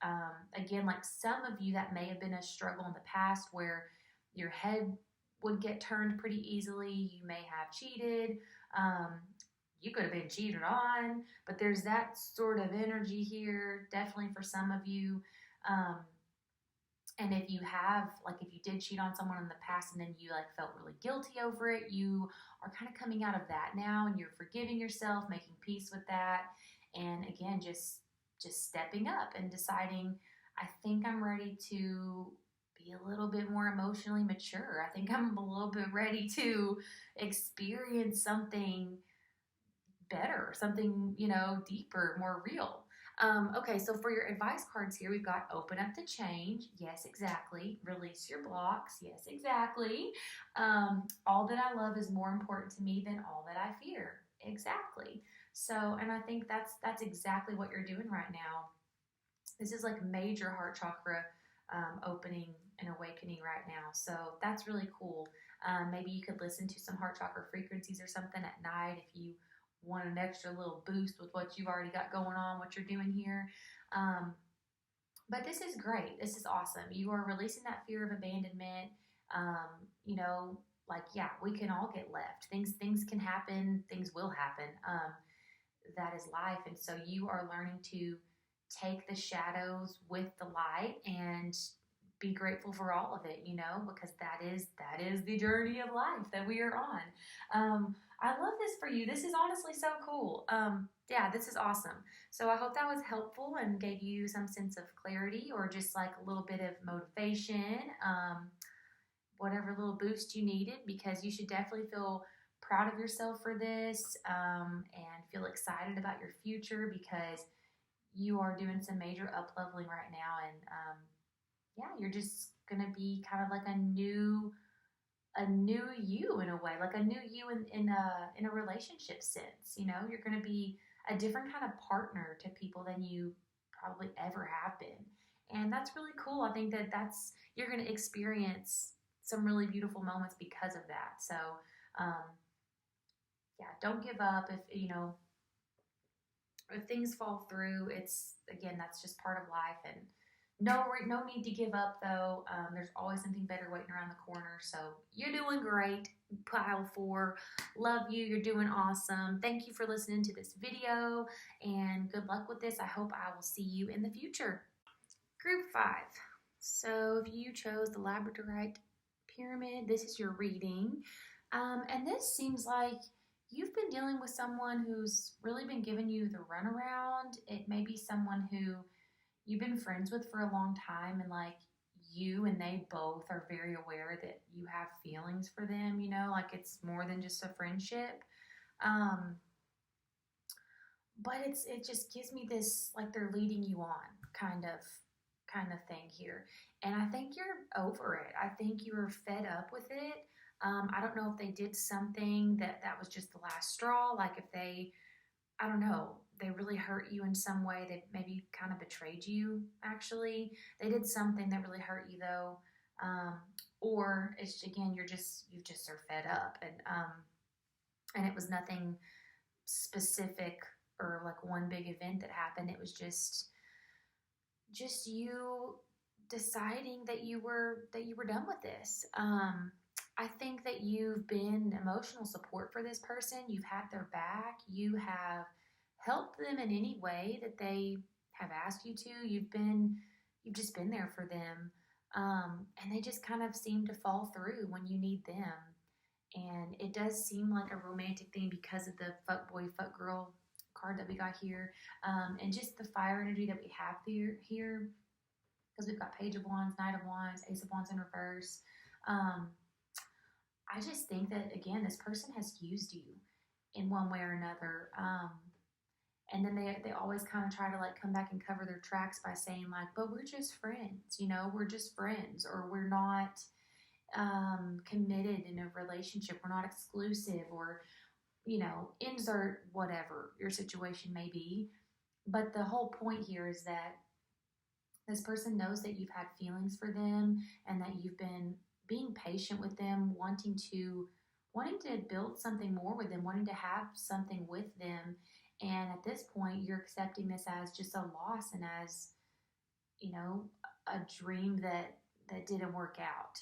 Again, like some of you, that may have been a struggle in the past where your head would get turned pretty easily. You may have cheated. You could have been cheated on, but there's that sort of energy here, definitely for some of you. Um, and if you have, like, if you did cheat on someone in the past and then you like felt really guilty over it, you are kind of coming out of that now and you're forgiving yourself, making peace with that. And again, just stepping up and deciding, I think I'm ready to be a little bit more emotionally mature. I think I'm a little bit ready to experience something better, something, deeper, more real. Okay, so for your advice cards here, we've got open up to change. Yes, exactly. Release your blocks. Yes, exactly. All that I love is more important to me than all that I fear. Exactly. So, and I think that's exactly what you're doing right now. This is like major heart chakra opening and awakening right now. So that's really cool. Maybe you could listen to some heart chakra frequencies or something at night if you want an extra little boost with what you've already got going on, what you're doing here. But this is great. This is awesome. You are releasing that fear of abandonment. Like, yeah, we can all get left. Things can happen. Things will happen. That is life. And so you are learning to take the shadows with the light and be grateful for all of it, because that is the journey of life that we are on. I love this for you. This is honestly so cool. Yeah, this is awesome. So I hope that was helpful and gave you some sense of clarity or just like a little bit of motivation, whatever little boost you needed, because you should definitely feel proud of yourself for this, and feel excited about your future because you are doing some major up leveling right now. And yeah, you're just gonna be kind of like a new you in a way, like a new you in a relationship sense. You're gonna be a different kind of partner to people than you probably ever have been, and that's really cool. I think that's you're gonna experience some really beautiful moments because of that. So, um, yeah, don't give up if things fall through. It's, again, that's just part of life, and no need to give up though. There's always something better waiting around the corner. So you're doing great. Pile 4, love you. You're doing awesome. Thank you for listening to this video, and good luck with this. I hope I will see you in the future. Group 5. So if you chose the Labradorite Pyramid, this is your reading. And this seems like you've been dealing with someone who's really been giving you the runaround. It may be someone who you've been friends with for a long time, and like you and they both are very aware that you have feelings for them, like it's more than just a friendship. But it just gives me this, like, they're leading you on kind of thing here. And I think you're over it. I think you were fed up with it. I don't know if they did something that was just the last straw. Like if they, I don't know, they really hurt you in some way. They maybe kind of betrayed you, actually. They did something that really hurt you, though. Or it's, again, you just are fed up. And it was nothing specific or like one big event that happened. It was just you deciding that you were done with this. I think that you've been emotional support for this person. You've had their back. You have helped them in any way that they have asked you to. You've just been there for them. And they just kind of seem to fall through when you need them. And it does seem like a romantic thing because of the fuck boy, fuck girl card that we got here. And just the fire energy that we have here, because we've got Page of Wands, Knight of Wands, Ace of Wands in reverse. I just think that, again, this person has used you in one way or another. And then they always kind of try to like come back and cover their tracks by saying like, but we're just friends, we're just friends, or we're not committed in a relationship. We're not exclusive, or, insert whatever your situation may be. But the whole point here is that This person knows that you've had feelings for them and that you've been being patient with them, wanting to build something more with them, wanting to have something with them. And at this point, you're accepting this as just a loss and as, you know, a dream that didn't work out.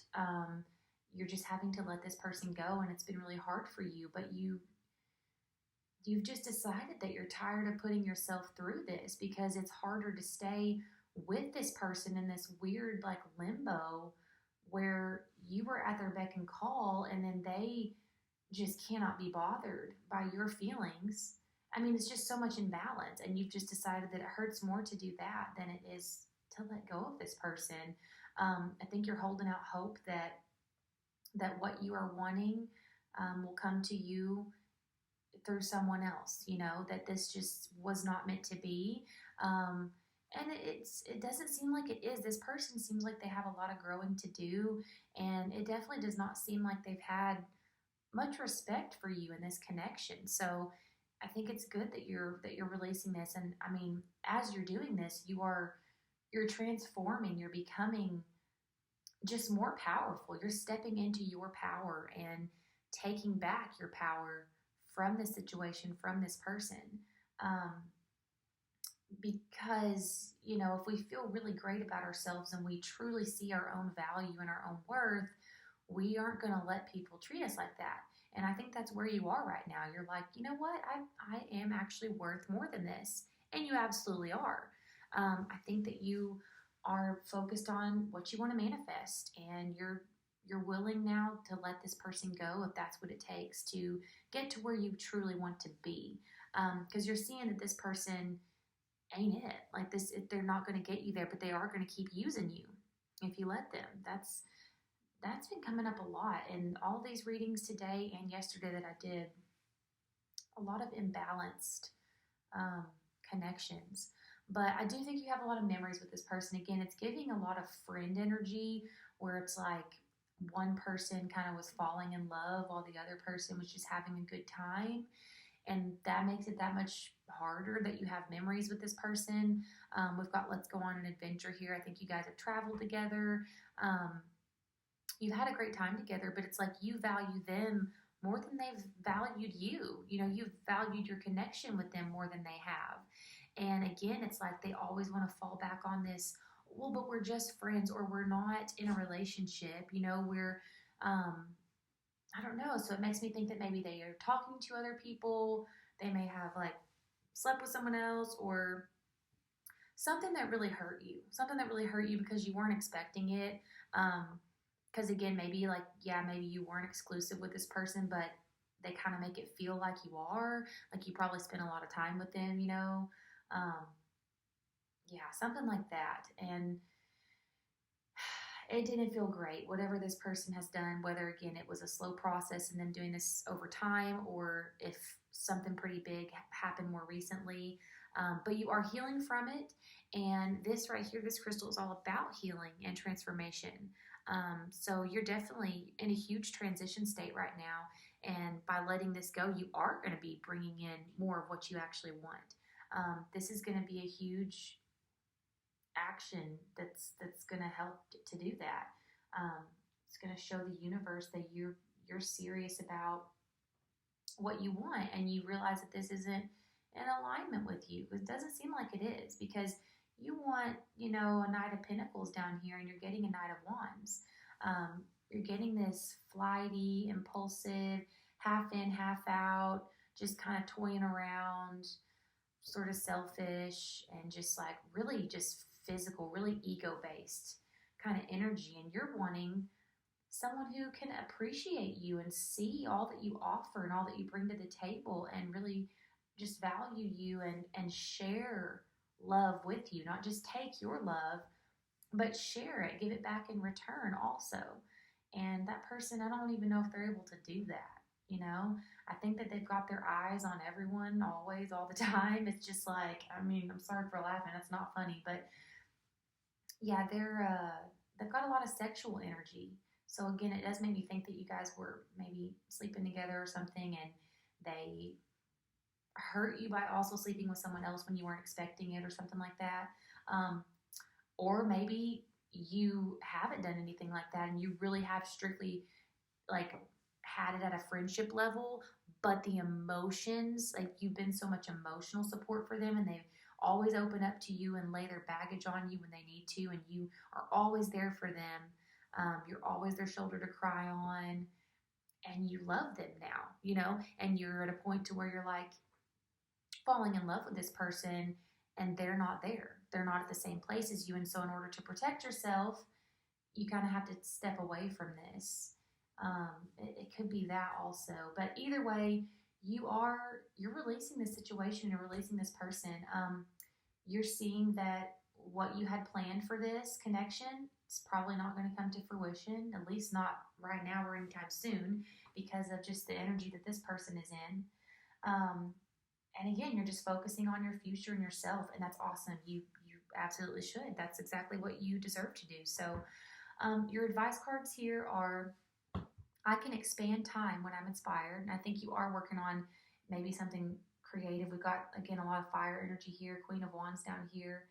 You're just having to let this person go, and it's been really hard for you. But you've just decided that you're tired of putting yourself through this because it's harder to stay with this person in this weird like limbo where you were at their beck and call, and then they just cannot be bothered by your feelings. I mean, it's just so much imbalance, and you've just decided that it hurts more to do that than it is to let go of this person. I think you're holding out hope that what you are wanting will come to you through someone else. You know, that this just was not meant to be. And it doesn't seem like it is. This person seems like they have a lot of growing to do, and it definitely does not seem like they've had much respect for you in this connection. So I think it's good that you're releasing this. And I mean, as you're doing this, you're transforming, you're becoming just more powerful. You're stepping into your power and taking back your power from this situation, from this person. Because, you know, if we feel really great about ourselves and we truly see our own value and our own worth, we aren't going to let people treat us like that. And I think that's where you are right now. You're like, you know what? I am actually worth more than this. And you absolutely are. I think that you are focused on what you want to manifest, and you're willing now to let this person go if that's what it takes to get to where you truly want to be. Because you're seeing that this person ain't it. Like this, they're not going to get you there, but they are going to keep using you if you let them. That's been coming up a lot in all these readings today and yesterday that I did. A lot of imbalanced connections. But I do think you have a lot of memories with this person. Again, it's giving a lot of friend energy where it's like one person kind of was falling in love while the other person was just having a good time. And that makes it that much harder that you have memories with this person. We've got Let's Go on an Adventure here. I think you guys have traveled together. You've had a great time together, but it's like you value them more than they've valued you. You know, you've valued your connection with them more than they have. And again, it's like they always want to fall back on this, well, but we're just friends, or we're not in a relationship. You know, I don't know. So it makes me think that maybe they are talking to other people. They may have like slept with someone else, or something that really hurt you. Something that really hurt you because you weren't expecting it. Because again, maybe like, yeah, maybe you weren't exclusive with this person, but they kind of make it feel like you are. Like you probably spent a lot of time with them, you know. Yeah, something like that. And it didn't feel great, whatever this person has done, whether, again, it was a slow process and them doing this over time, or if something pretty big happened more recently. But you are healing from it. And this right here, this crystal is all about healing and transformation. So you're definitely in a huge transition state right now. And by letting this go, you are going to be bringing in more of what you actually want. This is going to be a huge action that's going to help to do that. It's going to show the universe that you're serious about what you want, and you realize that this isn't in alignment with you. It doesn't seem like it is, because you want, you know, a Knight of Pentacles down here, and you're getting a Knight of Wands. You're getting this flighty, impulsive, half in, half out, just kind of toying around, sort of selfish, and just like really just physical, really ego-based kind of energy. And you're wanting someone who can appreciate you and see all that you offer and all that you bring to the table, and really just value you and share love with you. Not just take your love, but share it, give it back in return also. And that person, I don't even know if they're able to do that. You know, I think that they've got their eyes on everyone always, all the time. It's just like, I mean, I'm sorry for laughing. It's not funny, but yeah, they've got a lot of sexual energy. So again, it does make me think that you guys were maybe sleeping together or something, and they hurt you by also sleeping with someone else when you weren't expecting it, or something like that. Or maybe you haven't done anything like that and you really have strictly like had it at a friendship level, but the emotions, like you've been so much emotional support for them and they've always open up to you and lay their baggage on you when they need to, and you are always there for them. You're always their shoulder to cry on, and you love them now, and you're at a point to where you're like falling in love with this person and they're not there. They're not at the same place as you. And so in order to protect yourself, you kind of have to step away from this. It could be that also, but either way, you're releasing this situation and releasing this person. You're seeing that what you had planned for this connection is probably not going to come to fruition, at least not right now or anytime soon, because of just the energy that this person is in. And again, you're just focusing on your future and yourself, and that's awesome. You absolutely should. That's exactly what you deserve to do. So your advice cards here are, I can expand time when I'm inspired. And I think you are working on maybe something creative. We've got, again, a lot of fire energy here, Queen of Wands down here.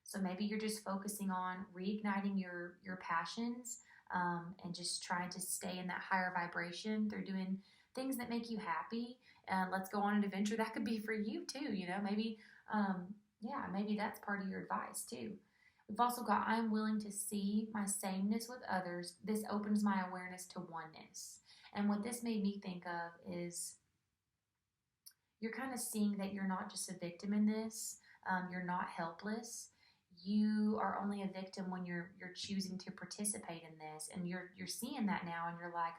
So maybe you're just focusing on reigniting your passions, and just trying to stay in that higher vibration through doing things that make you happy. Let's go on an adventure. That could be for you too, maybe, maybe that's part of your advice too. We've also got, I am willing to see my sameness with others. This opens my awareness to oneness. And what this made me think of is you're kind of seeing that you're not just a victim in this. You're not helpless. You are only a victim when you're choosing to participate in this. And you're seeing that now, and you're like,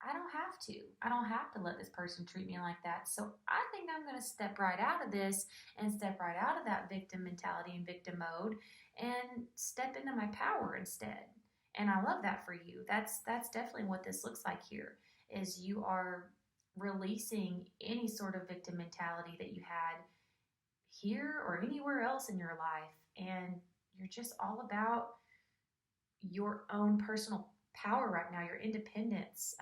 I don't have to. I don't have to let this person treat me like that. So I think I'm going to step right out of this and step right out of that victim mentality and victim mode and step into my power instead. And I love that for you. That's definitely what this looks like here, is you are releasing any sort of victim mentality that you had here or anywhere else in your life. And you're just all about your own personal power right now, your independence,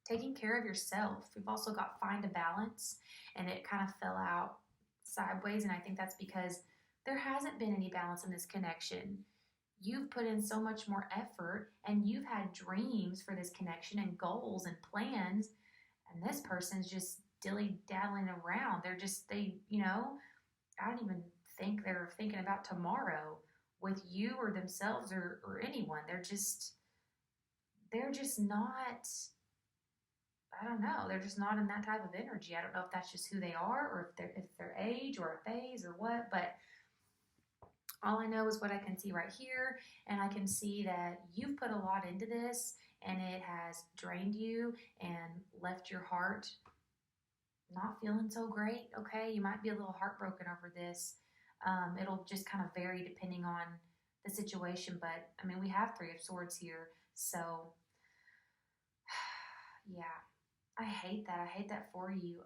taking care of yourself. We've also got find a balance, and it kind of fell out sideways, and I think that's because there hasn't been any balance in this connection. You've put in so much more effort, and you've had dreams for this connection and goals and plans, and this person's just dilly-daddling around. I don't even think they're thinking about tomorrow with you or themselves or anyone. They're just not, I don't know, they're just not in that type of energy. I don't know if that's just who they are, or if their age or a phase or what, but all I know is what I can see right here, and I can see that you've put a lot into this, and it has drained you and left your heart not feeling so great, okay? You might be a little heartbroken over this. It'll just kind of vary depending on the situation, but I mean, we have Three of Swords here, so yeah, I hate that. I hate that for you,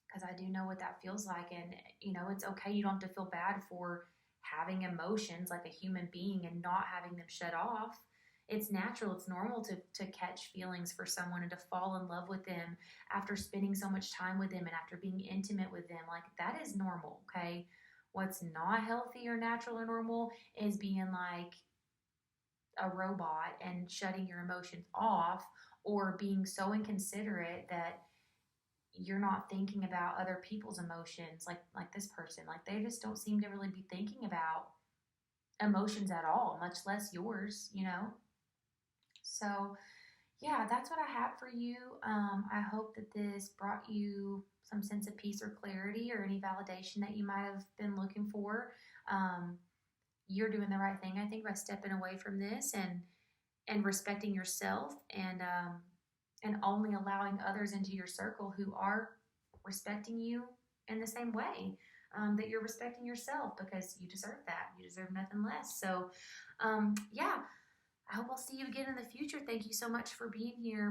because I do know what that feels like, and it's okay. You don't have to feel bad for having emotions like a human being and not having them shut off. It's natural. It's normal to catch feelings for someone and to fall in love with them after spending so much time with them and after being intimate with them. Like, that is normal, okay? What's not healthy or natural or normal is being like a robot and shutting your emotions off, or being so inconsiderate that you're not thinking about other people's emotions, like this person. Like, they just don't seem to really be thinking about emotions at all, much less yours, So yeah, that's what I have for you. I hope that this brought you some sense of peace or clarity, or any validation that you might have been looking for. You're doing the right thing, I think, by stepping away from this and respecting yourself, and only allowing others into your circle who are respecting you in the same way that you're respecting yourself, because you deserve that. You deserve nothing less. So, yeah, I hope I'll see you again in the future. Thank you so much for being here.